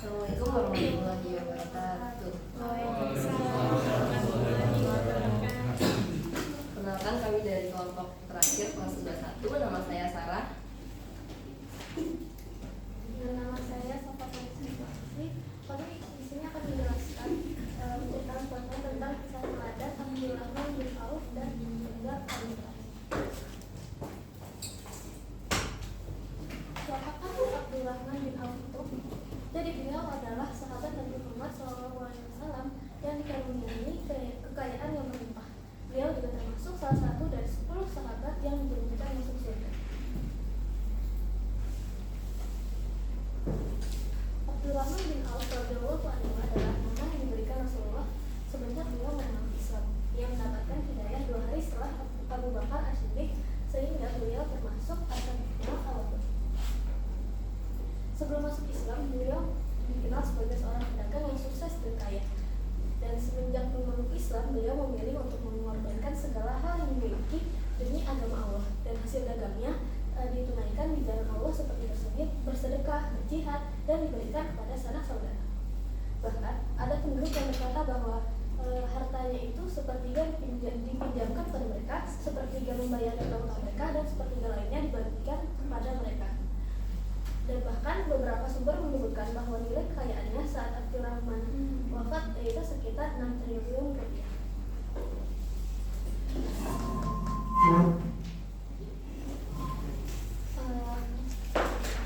Assalamualaikum warahmatullahi wabarakatuh. Perkenalkan, kami dari kelompok terakhir kelas 11-1. Nama saya Sarah. Nama saya Sofa Fitri. Kami di sini akan menjelaskan menceritakan contoh tentang kisah teladan Abdurrahman bin Auf dan juga Khalifah. Siapakah Abdurrahman bin Auf itu? Jadi beliau adalah sahabat Nabi Muhammad SAW yang dikaruniai kekayaan yang berlimpah. Beliau juga termasuk salah satu dari 10 sahabat yang dijanjikan masuk surga. Abdurrahman bin Auf radhiyallahu anhu adalah nama yang diberikan Rasulullah semenjak beliau mengenal Islam. Ia mendapatkan hidayah 2 hari setelah Abu Bakar As-Siddiq, sehingga beliau termasuk ashabul awal. Sebelum masuk Islam, beliau dikenal sebagai seorang pedagang yang sukses dan kaya. Dan semenjak memeluk Islam, beliau memilih untuk mengorbankan segala hal yang dimiliki demi agama Allah, dan hasil dagangnya ditunaikan di jalan Allah seperti bersedekah, berjihad, dan diberikan kepada sanak saudara. Bahkan ada penduduk yang berkata bahwa hartanya itu sepertiga dipinjamkan kepada mereka, sepertiga membayar utang mereka, dan sepertiga lainnya dibagikan kepada mereka. Dan bahkan beberapa sumber menyebutkan bahwa nilai kekayaannya saat Abdurrahman wafat yaitu sekitar 6 triliun rupiah.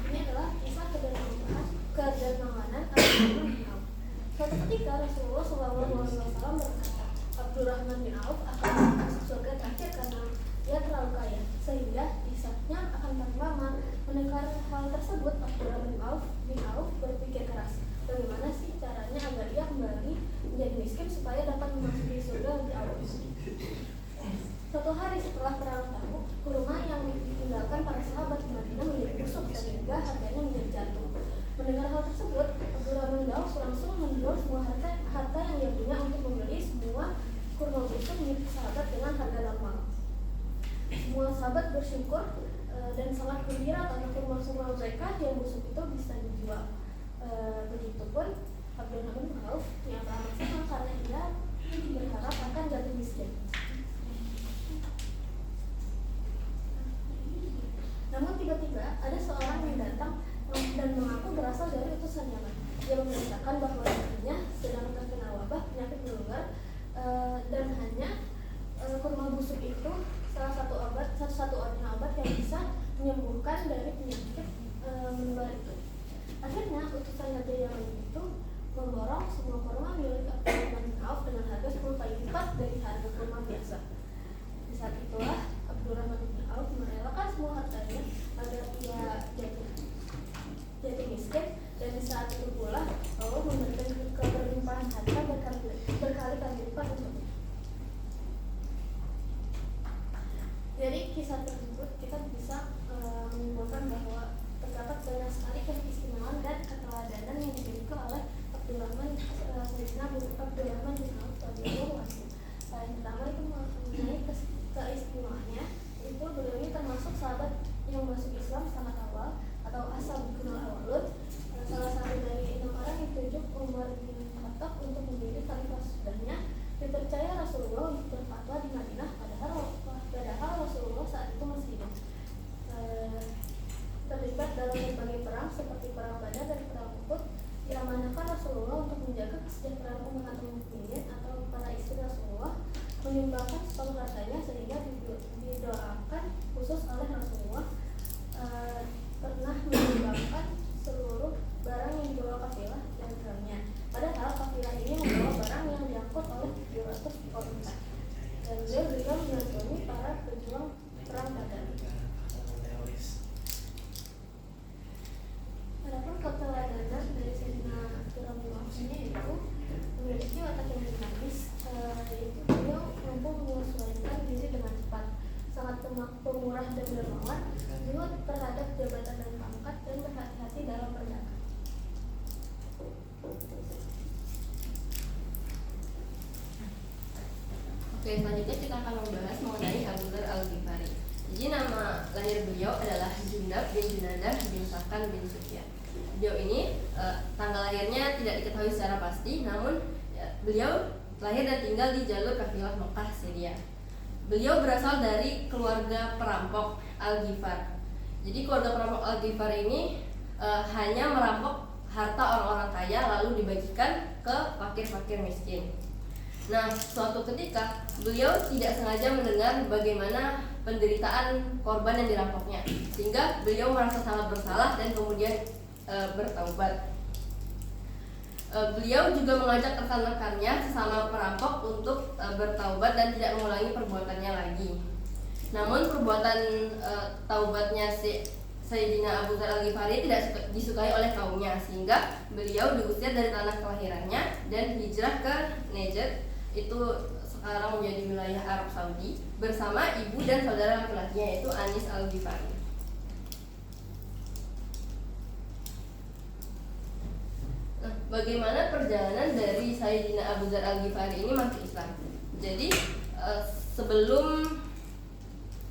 Ini adalah kisah kedermawanan Abdurrahman bin Auf. Suatu ketika Rasulullah SAW berkata, Abdurrahman bin Auf akan masuk surga terakhir karena dia terlalu kaya, sehingga hisabnya akan paling lama. Mendengar hal tersebut, Abdurrahman bin Auf berpikir keras, bagaimana sih caranya agar ia kembali menjadi miskin supaya dapat memasuki surga lebih awal. Suatu hari setelah perang Tabuk, kurma yang ditinggalkan para sahabat di Madinah menjadi busuk sehingga harganya menjadi jatuh. Mendengar hal tersebut, Abdurrahman bin Auf langsung menjual semua harta yang ia punya untuk membeli semua kurma busuk milik sahabat dengan harga normal. Semua sahabat bersyukur dan sangat gembira karena kurma mereka yang busuk itu bisa dijual. Begitupun Abdurrahman bin Auf yang amat senang karena ia berharap akan jatuh miskin. Namun tiba-tiba ada seorang yang datang dan mengaku berasal dari utusan Yaman. Dia memberitakan bahwa dirinya sedang terkena wabah penyakit menular dan hanya kurma busuk itu salah satu-satunya obat yang bisa menyembuhkan dari penyakit menular itu. Akhirnya utusan Raja Yaman itu memborong semua kurma milik Abdurrahman bin Auf dengan harga 10 kali lipat dari harga kurma biasa. Di saat itulah Abdurrahman bin Auf merelakan semua hartanya agar ia jatuh miskin, dan di saat itu pula Allah memberikan keberlimpahan harta berkali-kali lipat untuknya. Dari kisah tersebut kita bisa menyimpulkan bahwa terdapat banyak sekali keistimewaan dan keteladanan yang dimiliki oleh Abdurrahman bin Auf radhiyallahu anhu. Yang pertama itu mengenai keistimewaannya, itu beliau ini termasuk sahabat yang masuk Islam sangat awal atau as-sabiqun al-awwalun. Salah satu dari 6 orang yang ditunjuk Umar bin Khattab untuk menjadi khalifah sesudahnya, dipercaya Rasulullah untuk berfatwa di Madinah padahal Rasulullah saat itu masih hidup. Terlibat dalam berbagai perang seperti perang Badar dan perang Uhud. Diamanahkan Rasulullah untuk menjaga kesejahteraan ummahatul mukminin atau para istri Rasulullah, menyumbangkan separuh hartanya sehingga didoakan khusus oleh Rasulullah pernah menyumbangkan seluruh barang yang dibawa kafilah dan gerangnya. Padahal kafilah ini membawa barang yang diangkut oleh 200 wanita. Dan beliau juga menyantuni para pejuang perang Badar. Adapun keteladanan dari Sayyidina Abdurrahman bin Auf ini itu memiliki watak yang dinamis, yaitu beliau mampu menyesuaikan diri dengan cepat, sangat pemurah dan dermawan, zuhud terhadap jabatan dan pangkat, dan berhati-hati dalam berdagang. Oke, selanjutnya kita akan membahas mengenai Abu Dzar Al-Ghifari. Jadi nama lahir beliau adalah Jundab bin Junadah bin Sakan bin Sufyan. Beliau ini Tanggal lahirnya tidak diketahui secara pasti, namun beliau lahir dan tinggal di jalur kafilah Mekah Syria. Beliau berasal dari keluarga perampok Al-Ghifar. Jadi keluarga perampok Al-Ghifar ini hanya merampok harta orang-orang kaya lalu dibagikan ke fakir-fakir miskin. Nah, suatu ketika beliau tidak sengaja mendengar bagaimana penderitaan korban yang dirampoknya, sehingga beliau merasa sangat bersalah dan kemudian bertaubat. Beliau juga mengajak rekan-rekannya sesama perampok untuk bertaubat dan tidak mengulangi perbuatannya lagi. Namun perbuatan taubatnya Sayyidina Abu Dzar Al-Ghifari tidak disukai oleh kaumnya, sehingga beliau diusir dari tanah kelahirannya dan hijrah ke Najd, itu sekarang menjadi wilayah Arab Saudi, bersama ibu dan saudara laki-lakinya yaitu Anis Al-Ghifari. Nah, bagaimana perjalanan dari Sayyidina Abu Dzar Al-Ghifari ini masuk Islam? Jadi sebelum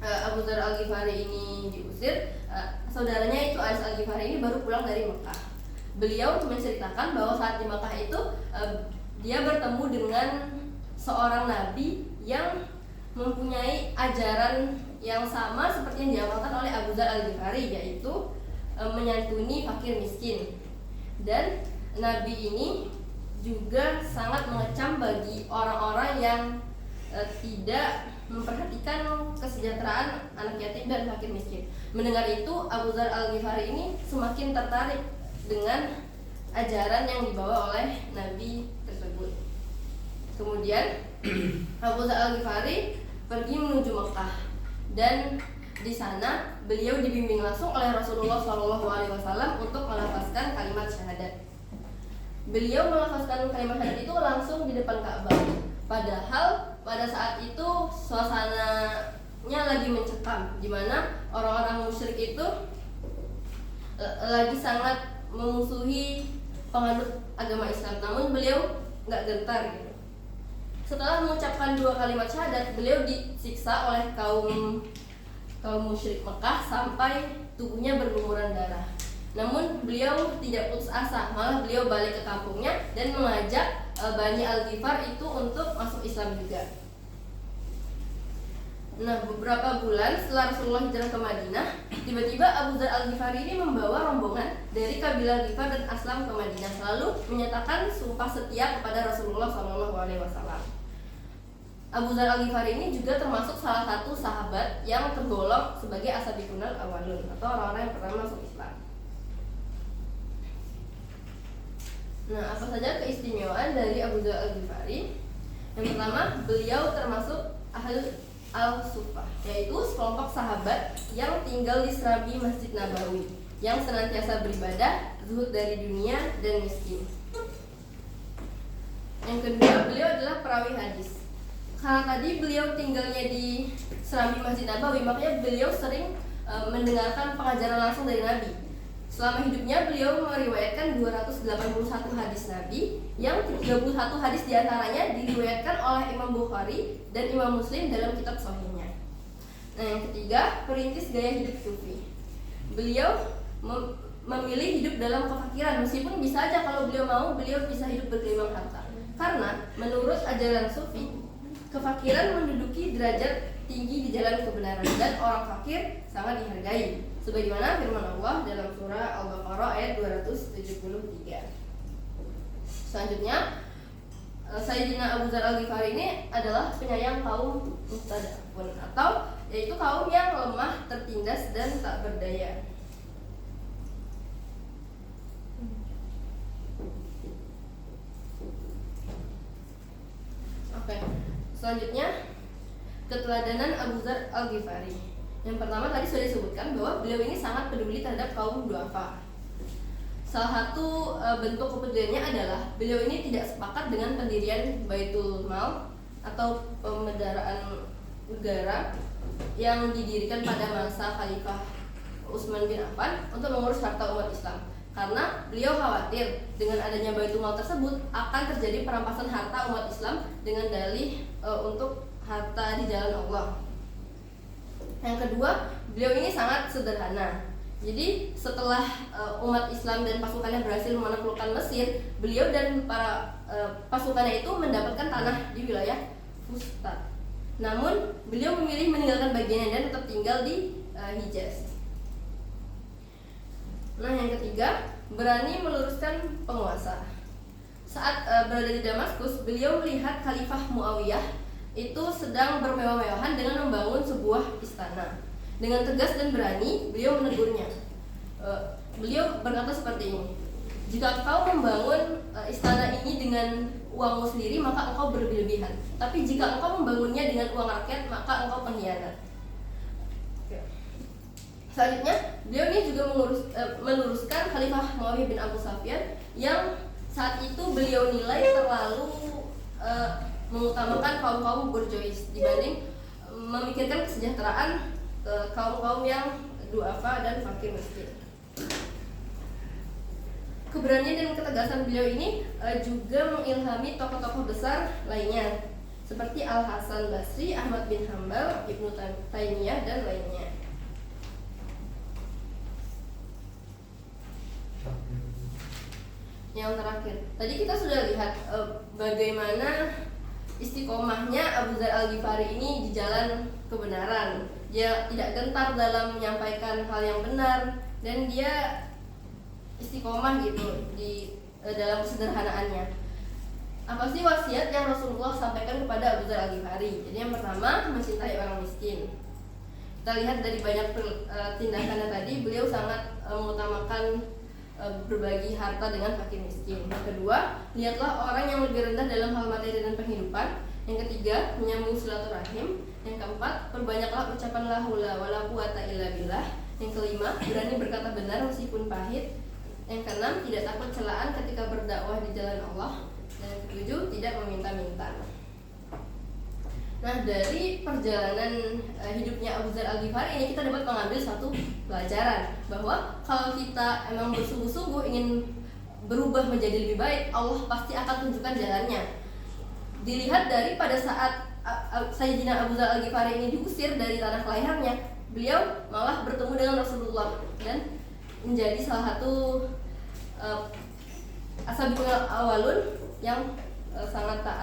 Abu Dzar Al-Ghifari ini diusir, saudaranya itu Anis Al-Ghifari ini baru pulang dari Mekah. Beliau menceritakan bahwa saat di Mekah itu dia bertemu dengan seorang nabi yang mempunyai ajaran yang sama seperti yang diamalkan oleh Abu Dzar Al-Ghifari, yaitu menyantuni fakir miskin. Dan nabi ini juga sangat mengecam bagi orang-orang yang tidak memperhatikan kesejahteraan anak yatim dan fakir miskin. Mendengar itu, Abu Dzar Al-Ghifari ini semakin tertarik dengan ajaran yang dibawa oleh nabi tersebut. Kemudian Abu Dzar Al-Ghifari pergi menuju Mekah, dan di sana beliau dibimbing langsung oleh Rasulullah SAW untuk melafazkan kalimat syahadat. Beliau melafazkan kalimat syahadat itu langsung di depan Ka'bah. Padahal pada saat itu suasananya lagi mencekam, di mana orang-orang musyrik itu lagi sangat memusuhi penganut agama Islam. Namun beliau nggak gentar gitu. Setelah mengucapkan 2 kalimat syahadat, beliau disiksa oleh kaum musyrik Mekah sampai tubuhnya berlumuran darah. Namun beliau tidak putus asa, malah beliau balik ke kampungnya dan mengajak Bani Al-Ghifar itu untuk masuk Islam juga. Nah, beberapa bulan setelah Rasulullah hijrah ke Madinah, tiba-tiba Abu Dzar Al-Ghifari ini membawa rombongan dari kabilah Ghifar dan Aslam ke Madinah, lalu menyatakan sumpah setia kepada Rasulullah SAW. Abu Dzar Al-Ghifari ini juga termasuk salah satu sahabat yang tergolong sebagai as-sabiqunal awwalun, atau orang-orang yang pertama masuk Islam. Nah, apa saja keistimewaan dari Abu Dzar Al-Ghifari? Yang pertama, beliau termasuk Ahlul Al-Suffah, yaitu sekelompok sahabat yang tinggal di serambi Masjid Nabawi, yang senantiasa beribadah, zuhud dari dunia dan miskin. Yang kedua, beliau adalah perawi hadis. Karena tadi beliau tinggalnya di serambi Masjid Nabawi, makanya beliau sering mendengarkan pengajaran langsung dari Nabi. Selama hidupnya beliau meriwayatkan 281 hadis Nabi, yang 31 hadis diantaranya diriwayatkan oleh Imam Bukhari dan Imam Muslim dalam kitab Sahihnya. Nah, yang ketiga, perintis gaya hidup sufi. Beliau memilih hidup dalam kefakiran, meskipun bisa aja kalau beliau mau, beliau bisa hidup bergelimang harta. Karena menurut ajaran sufi, kefakiran menduduki derajat tinggi di jalan kebenaran dan orang fakir sangat dihargai, sebagaimana firman Allah dalam surah Al-Baqarah ayat 273. Selanjutnya, Sayyidina Abu Dzar Al-Ghifari ini adalah penyayang kaum mustadafun, atau yaitu kaum yang lemah, tertindas dan tak berdaya. Oke. Selanjutnya, keteladanan Abu Dzar Al-Ghifari. Yang pertama tadi sudah disebutkan bahwa beliau ini sangat peduli terhadap kaum duafa. Salah satu bentuk kepeduliannya adalah beliau ini tidak sepakat dengan pendirian Baitul Mal atau pemedaraan negara yang didirikan pada masa Khalifah Utsman bin Affan untuk mengurus harta umat Islam. Karena beliau khawatir dengan adanya Baitul Mal tersebut akan terjadi perampasan harta umat Islam dengan dalih untuk harta di jalan Allah. Yang kedua, beliau ini sangat sederhana. Jadi setelah umat Islam dan pasukannya berhasil menaklukkan Mesir, beliau dan para pasukannya itu mendapatkan tanah di wilayah Fustat. Namun beliau memilih meninggalkan bagiannya dan tetap tinggal di Hijaz. Nah, yang ketiga, berani meluruskan penguasa. Saat berada di Damaskus, beliau melihat Khalifah Muawiyah itu sedang bermewah-mewahan dengan membangun sebuah istana. Dengan tegas dan berani, beliau menegurnya. Beliau berkata seperti ini: jika engkau membangun istana ini dengan uangmu sendiri, maka engkau berlebihan. Tapi jika engkau membangunnya dengan uang rakyat, maka engkau pengkhianat. Selanjutnya, beliau ini juga meluruskan Khalifah Muawiyah bin Abu Sufyan yang saat itu beliau nilai terlalu mengutamakan kaum-kaum borjuis dibanding memikirkan kesejahteraan kaum-kaum yang duafa dan fakir miskin. Keberanian dan ketegasan beliau ini juga mengilhami tokoh-tokoh besar lainnya seperti Al-Hasan Basri, Ahmad bin Hambal, Ibnu Taimiyah dan lainnya. Yang terakhir, tadi kita sudah lihat bagaimana istiqomahnya Abu Dzar Al-Ghifari ini di jalan kebenaran. Dia tidak gentar dalam menyampaikan hal yang benar dan dia istiqomah gitu di dalam kesederhanaannya. Apa sih wasiat yang Rasulullah sampaikan kepada Abu Dzar Al-Ghifari? Jadi yang pertama, mencintai orang miskin. Kita lihat dari banyak tindakannya tadi, beliau sangat mengutamakan berbagi harta dengan fakir miskin. Yang kedua, lihatlah orang yang lebih rendah dalam hal materi dan penghidupan. Yang ketiga, menyambung silaturahim. Yang keempat, perbanyaklah ucapan la haula wala quwata illa billah. Yang kelima, berani berkata benar meskipun pahit. Yang keenam, tidak takut celaan ketika berdakwah di jalan Allah. Dan yang ketujuh, tidak meminta-minta. Nah, dari perjalanan hidupnya Abu Dzar Al-Ghifari ini kita dapat mengambil satu pelajaran bahwa kalau kita emang bersungguh-sungguh ingin berubah menjadi lebih baik, Allah pasti akan tunjukkan jalannya. Dilihat dari pada saat Sayyidina Abu Dzar Al-Ghifari ini diusir dari tanah kelahirannya, beliau malah bertemu dengan Rasulullah dan menjadi salah satu as-sabiqul awwalun yang sangat taat